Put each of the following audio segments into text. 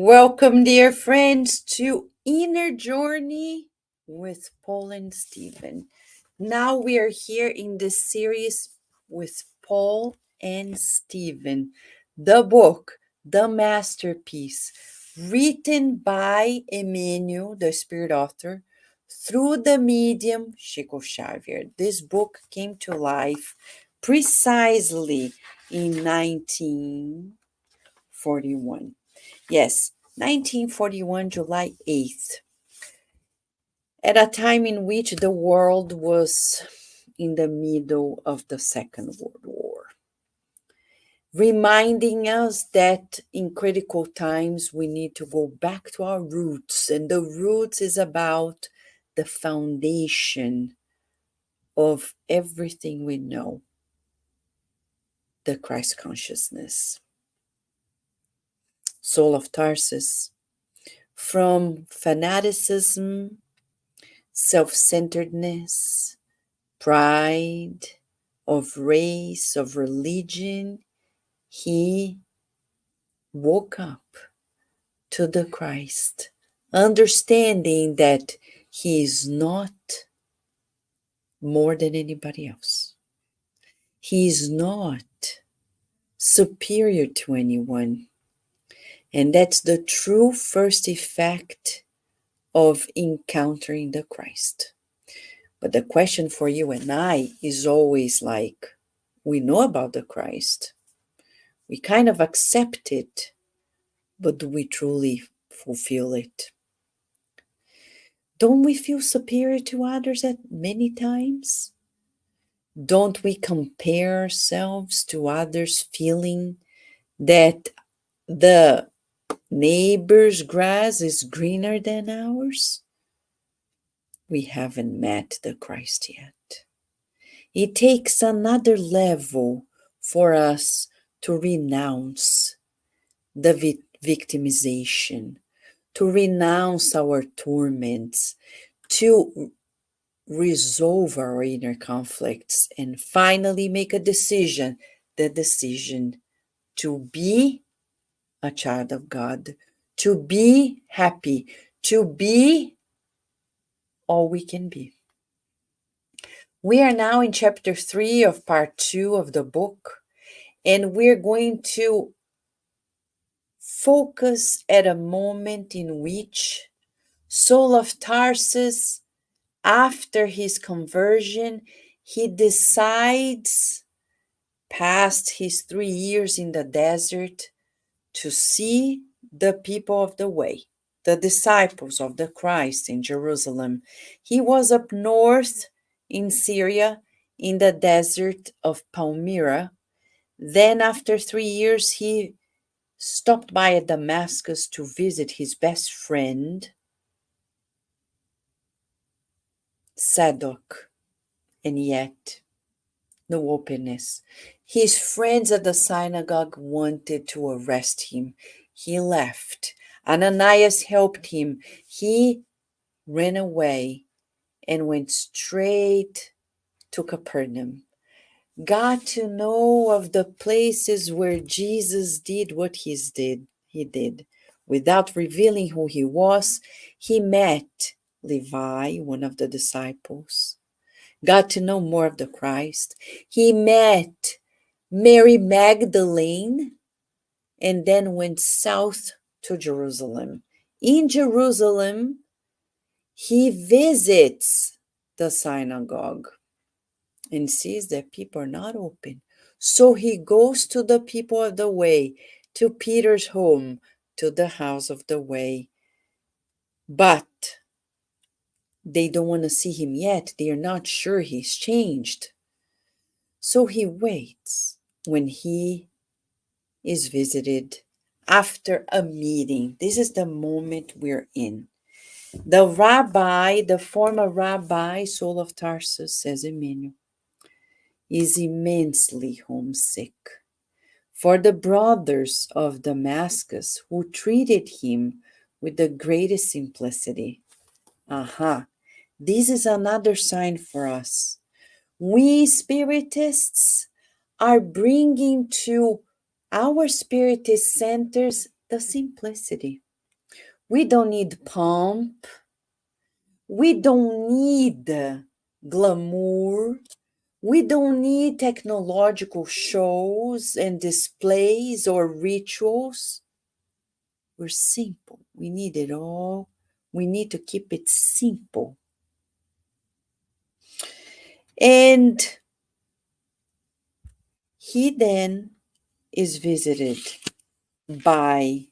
Welcome, dear friends, to Inner Journey with Paul and Stephen. Now we are here in this series with Paul and Stephen, the book, the masterpiece, written by Emmanuel, the spirit author, through the medium Chico Xavier. This book came to life precisely in 1941. Yes, 1941, July 8th, at a time in which the world was in the middle of the Second World War, reminding us that in critical times we need to go back to our roots, and the roots is about the foundation of everything we know, the Christ consciousness. Saul of Tarsus, from fanaticism, self-centeredness, pride, of race, of religion, he woke up to the Christ, understanding that he is not more than anybody else. He is not superior to anyone. And that's the true first effect of encountering the Christ. But the question for you and I is always like, we know about the Christ. We kind of accept it, but do we truly fulfill it? Don't we feel superior to others at many times? Don't we compare ourselves to others, feeling that the neighbor's grass is greener than ours? We haven't met the Christ yet. It takes another level for us to renounce the victimization, to renounce our torments, to resolve our inner conflicts, and finally make a decision, the decision to be a child of God, to be happy, to be all we can be. We are now in chapter 3 of part 2 of the book, and we're going to focus at a moment in which Saul of Tarsus, after his conversion, he decides, past his 3 years in the desert, to see the people of the way, the disciples of the Christ in Jerusalem. He was up north in Syria, in the desert of Palmyra. Then after 3 years, he stopped by at Damascus to visit his best friend, Zadok, and yet no openness. His friends at the synagogue wanted to arrest him. He left. Ananias helped him. He ran away and went straight to Capernaum. Got to know of the places where Jesus did what he did. Without revealing who he was, he met Levi, one of the disciples. Got to know more of the Christ. He met Mary Magdalene and then went south to Jerusalem. In Jerusalem, he visits the synagogue and sees that people are not open. So he goes to the people of the way, to Peter's home, to the house of the way. But they don't want to see him yet. They are not sure he's changed. So he waits when he is visited after a meeting. This is the moment we're in. The rabbi, the former rabbi, Saul of Tarsus, says Emmanuel, is immensely homesick for the brothers of Damascus who treated him with the greatest simplicity. This is another sign for us. We spiritists are bringing to our spiritist centers the simplicity. We don't need pomp. We don't need glamour. We don't need technological shows and displays or rituals. We're simple. We need it all. We need to keep it simple. And he then is visited by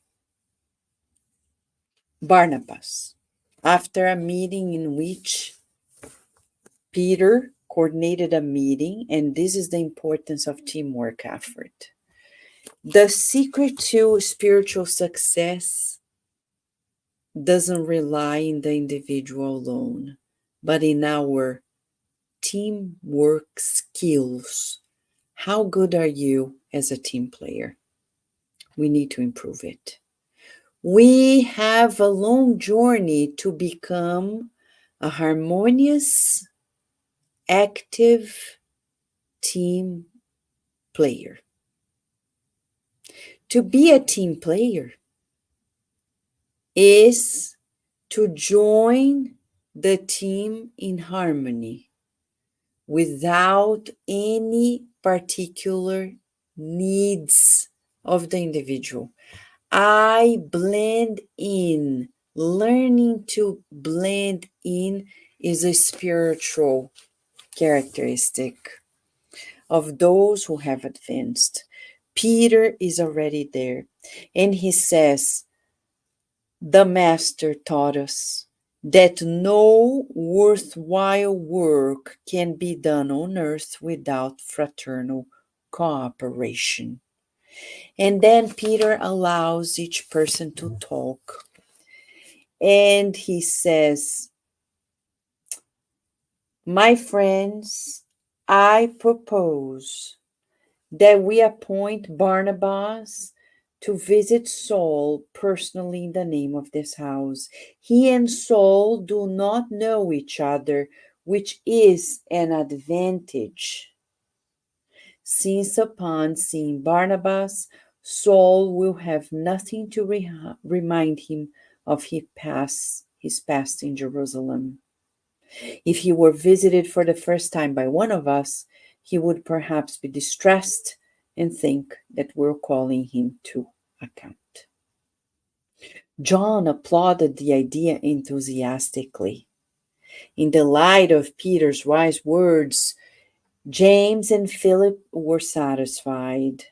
Barnabas after a meeting in which Peter coordinated a meeting, and this is the importance of teamwork effort. The secret to spiritual success doesn't rely in the individual alone, but in our teamwork skills. How good are you as a team player? We need to improve it. We have a long journey to become a harmonious, active team player. To be a team player is to join the team in harmony without any particular needs of the individual. I blend in. Learning to blend in is a spiritual characteristic of those who have advanced. Peter is already there, and he says, the Master taught us that no worthwhile work can be done on earth without fraternal cooperation. And then Peter allows each person to talk. And he says, my friends, I propose that we appoint Barnabas to visit Saul personally in the name of this house. He and Saul do not know each other, which is an advantage, since upon seeing Barnabas, Saul will have nothing to remind him of his past in Jerusalem. If he were visited for the first time by one of us, he would perhaps be distressed and think that we're calling him to account. John applauded the idea enthusiastically. In the light of Peter's wise words, James and Philip were satisfied,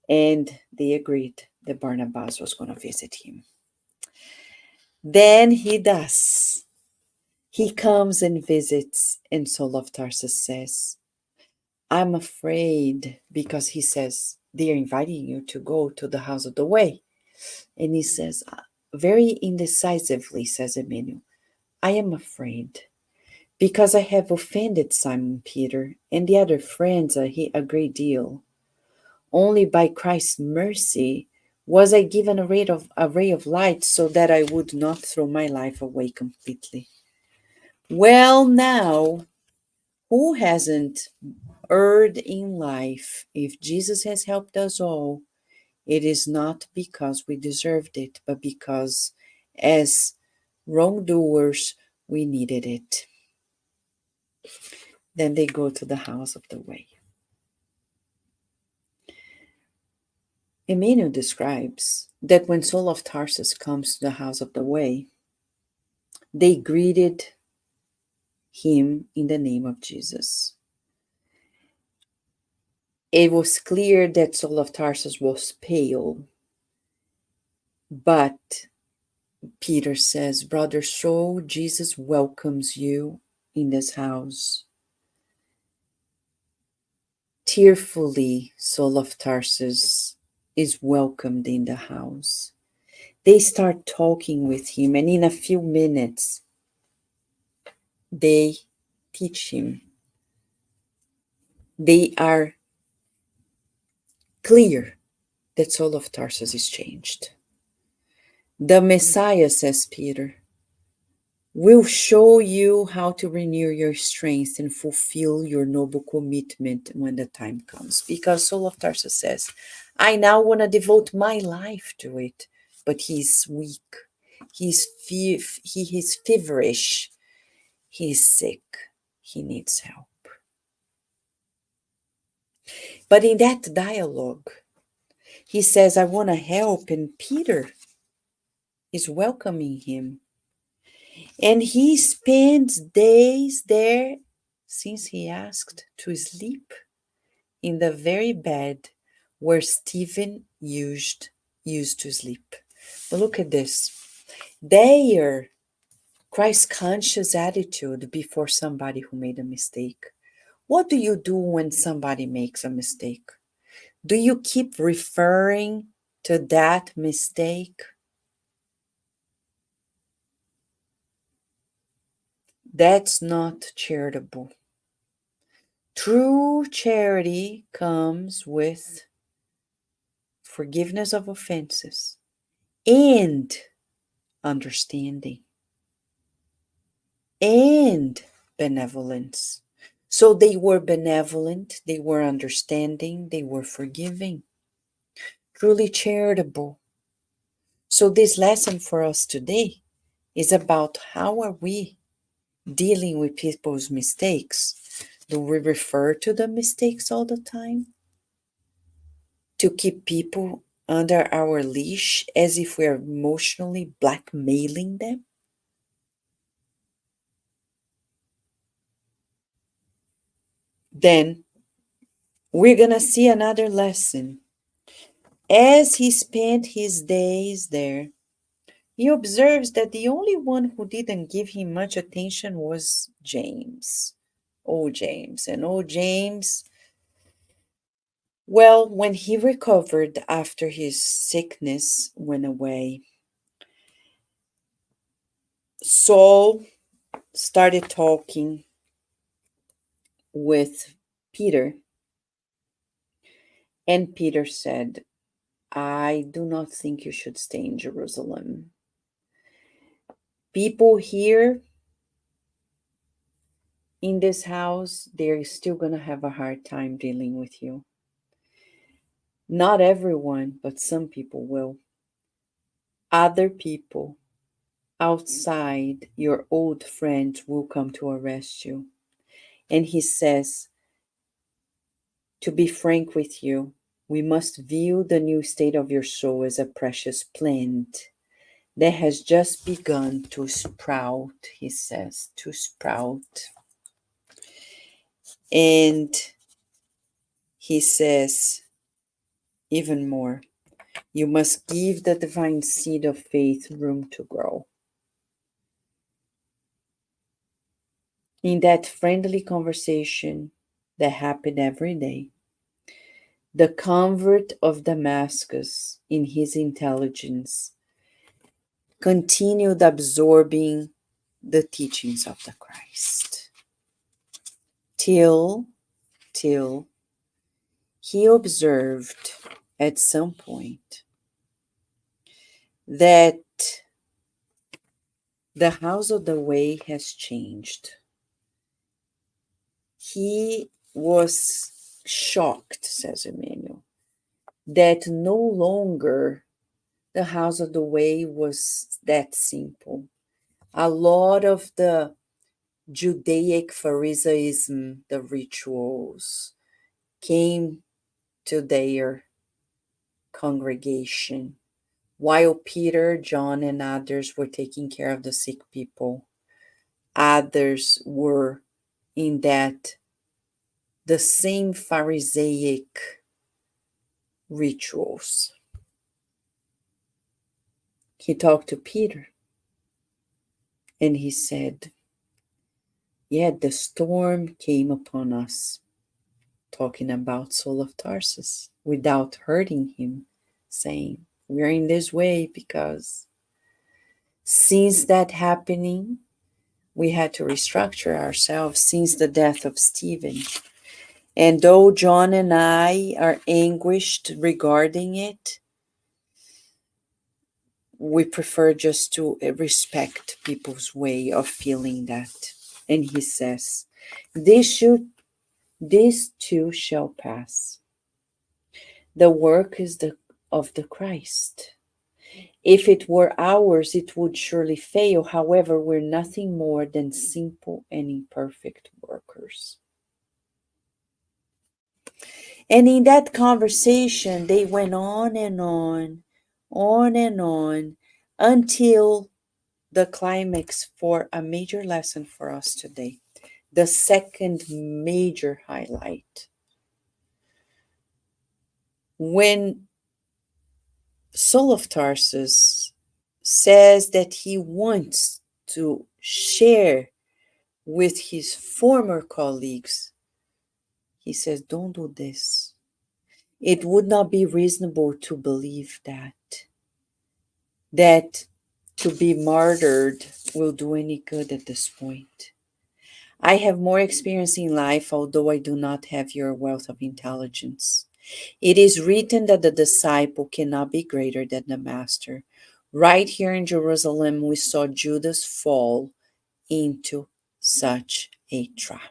and they agreed that Barnabas was going to visit him. Then he does. He comes and visits, and Saul of Tarsus says, I'm afraid, because he says, they are inviting you to go to the house of the way. And he says, very indecisively, says Emmanuel, I am afraid, because I have offended Simon Peter and the other friends a great deal. Only by Christ's mercy was I given a ray of light so that I would not throw my life away completely. Well, now, who hasn't erred in life? If Jesus has helped us all, it is not because we deserved it, but because as wrongdoers, we needed it. Then they go to the house of the way. Emmanuel describes that when Saul of Tarsus comes to the house of the way, they greeted him in the name of Jesus. It was clear that Saul of Tarsus was pale, but Peter says, Brother Saul, Jesus welcomes you in this house. Tearfully, Saul of Tarsus is welcomed in the house. They start talking with him, and in a few minutes, they teach him. They are clear that Saul of Tarsus is changed. The Messiah, says Peter, will show you how to renew your strength and fulfill your noble commitment when the time comes. Because Saul of Tarsus says, I now want to devote my life to it, but he's weak. He is feverish. He is sick. He needs help. But in that dialogue, he says, I want to help. And Peter is welcoming him. And he spends days there since he asked to sleep in the very bed where Stephen used to sleep. But look at this. Their Christ conscious attitude before somebody who made a mistake. What do you do when somebody makes a mistake? Do you keep referring to that mistake? That's not charitable. True charity comes with forgiveness of offenses and understanding and benevolence. So they were benevolent, they were understanding, they were forgiving, truly charitable. So this lesson for us today is about how are we dealing with people's mistakes? Do we refer to the mistakes all the time? To keep people under our leash as if we're emotionally blackmailing them? Then we're going to see another lesson. As he spent his days there, he observes that the only one who didn't give him much attention was James. Oh, James. And oh, James, well, when he recovered after his sickness went away, Saul started talking with Peter, and Peter said, I do not think you should stay in Jerusalem. People here in this house, they're still going to have a hard time dealing with you. Not everyone, but some people will. Other people outside your old friends will come to arrest you. And he says, to be frank with you, we must view the new state of your soul as a precious plant that has just begun to sprout, he says, to sprout. And he says, even more, you must give the divine seed of faith room to grow. In that friendly conversation that happened every day, the convert of Damascus, in his intelligence, continued absorbing the teachings of the Christ till he observed at some point that the house of the way has changed. He was shocked, says Emmanuel, that no longer the house of the way was that simple. A lot of the Judaic Pharisaism, the rituals, came to their congregation, while Peter, John, and others were taking care of the sick people. Others were in that the same Pharisaic rituals. He talked to Peter and he said, yeah, the storm came upon us, talking about Saul of Tarsus, without hurting him, saying, we're in this way because since that happening, we had to restructure ourselves since the death of Stephen. And though John and I are anguished regarding it, we prefer just to respect people's way of feeling that. And he says, this too shall pass. The work is of the Christ. If it were ours, it would surely fail. However, we're nothing more than simple and imperfect workers. And in that conversation, they went on and on, until the climax for a major lesson for us today. The second major highlight. When Saul of Tarsus says that he wants to share with his former colleagues, he says, don't do this. It would not be reasonable to believe that to be martyred will do any good at this point. I have more experience in life, although I do not have your wealth of intelligence. It is written that the disciple cannot be greater than the master. Right here in Jerusalem, we saw Judas fall into such a trap.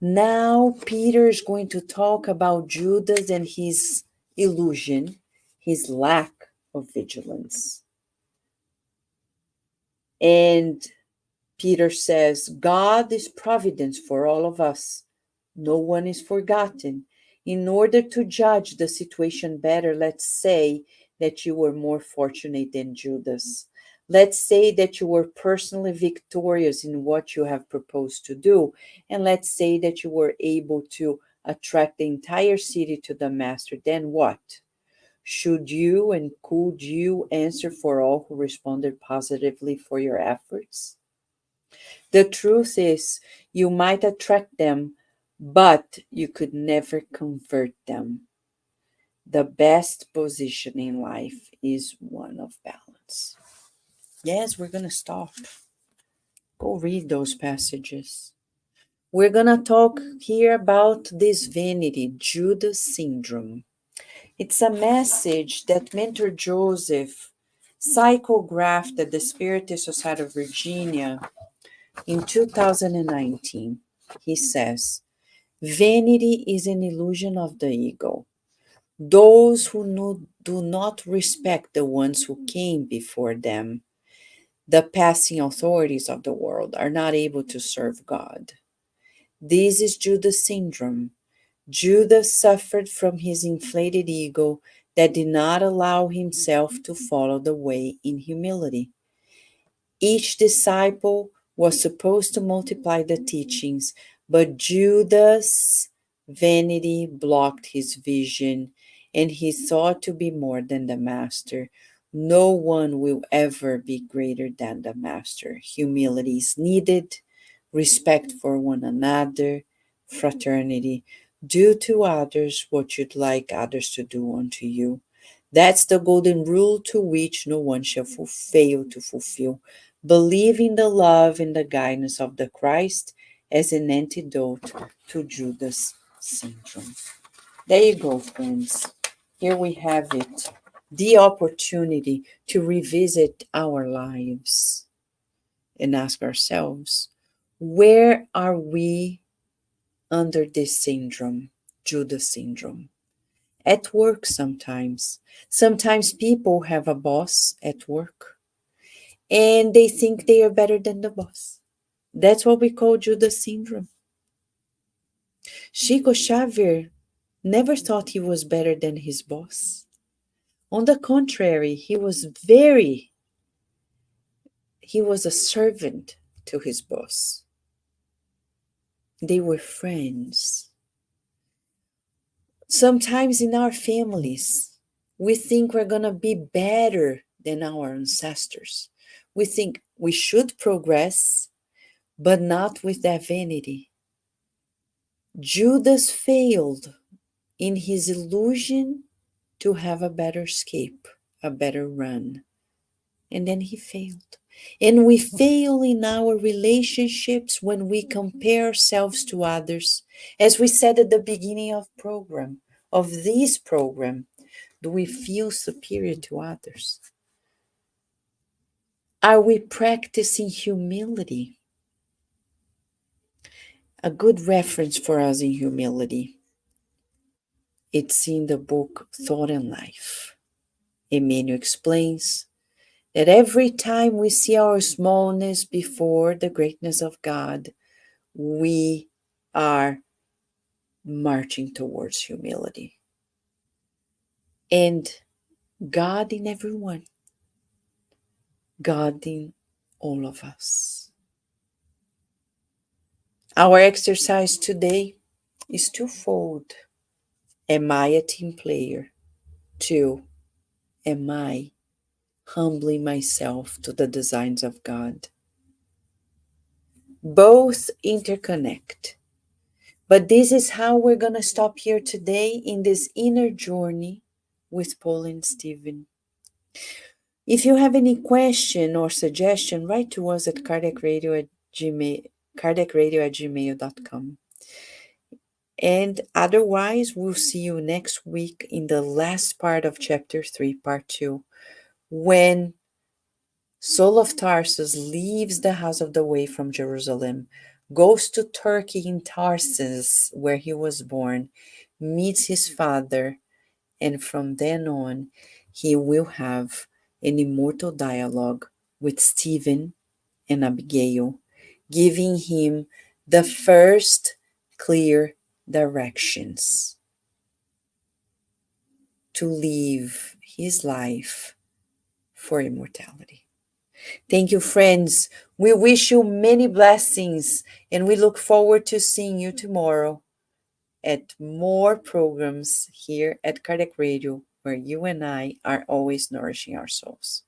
Now, Peter is going to talk about Judas and his illusion, his lack of vigilance. And Peter says, God is providence for all of us. No one is forgotten. In order to judge the situation better, let's say that you were more fortunate than Judas. Let's say that you were personally victorious in what you have proposed to do. And let's say that you were able to attract the entire city to the master. Then what? Should you and could you answer for all who responded positively for your efforts? The truth is, you might attract them, but you could never convert them. The best position in life is one of balance. Yes, we're going to stop. Go read those passages. We're going to talk here about this vanity, Judas syndrome. It's a message that Mentor Joseph psychographed at the Spiritist Society of Virginia in 2019. He says, vanity is an illusion of the ego. Those who do not respect the ones who came before them, the passing authorities of the world, are not able to serve God. This is Judas syndrome. Judas suffered from his inflated ego that did not allow himself to follow the way in humility. Each disciple was supposed to multiply the teachings, but Judas' vanity blocked his vision, and he thought to be more than the master. No one will ever be greater than the master. Humility is needed, respect for one another, fraternity. Do to others what you'd like others to do unto you. That's the golden rule to which no one shall fail to fulfill. Believe in the love and the guidance of the Christ as an antidote to Judas syndrome. There you go, friends. Here we have it. The opportunity to revisit our lives and ask ourselves, where are we under this syndrome, Judas syndrome? At work sometimes. Sometimes people have a boss at work and they think they are better than the boss. That's what we call Judas syndrome. Chico Xavier never thought he was better than his boss. On the contrary, he was a servant to his boss. They were friends. Sometimes in our families, we think we're going to be better than our ancestors. We think we should progress, but not with that vanity. Judas failed in his illusion to have a better escape, a better run. And then he failed. And we fail in our relationships when we compare ourselves to others. As we said at the beginning of this program, do we feel superior to others? Are we practicing humility? A good reference for us in humility, it's in the book Thought and Life. Emmanuel explains that every time we see our smallness before the greatness of God, we are marching towards humility. And God in everyone, God in all of us. Our exercise today is twofold. Am I a team player? 2. Am I humbling myself to the designs of God? Both interconnect. But this is how we're going to stop here today in this inner journey with Paul and Stephen. If you have any question or suggestion, write to us at cardiacradio@gmail.com. And otherwise, we'll see you next week in the last part of chapter 3, part 2, when Saul of Tarsus leaves the house of the way from Jerusalem, goes to Turkey in Tarsus, where he was born, meets his father, and from then on, he will have an immortal dialogue with Stephen and Abigail, giving him the first clear directions to live his life for immortality. Thank you, friends. We wish you many blessings, and we look forward to seeing you tomorrow at more programs here at Cardiac Radio, where you and I are always nourishing our souls.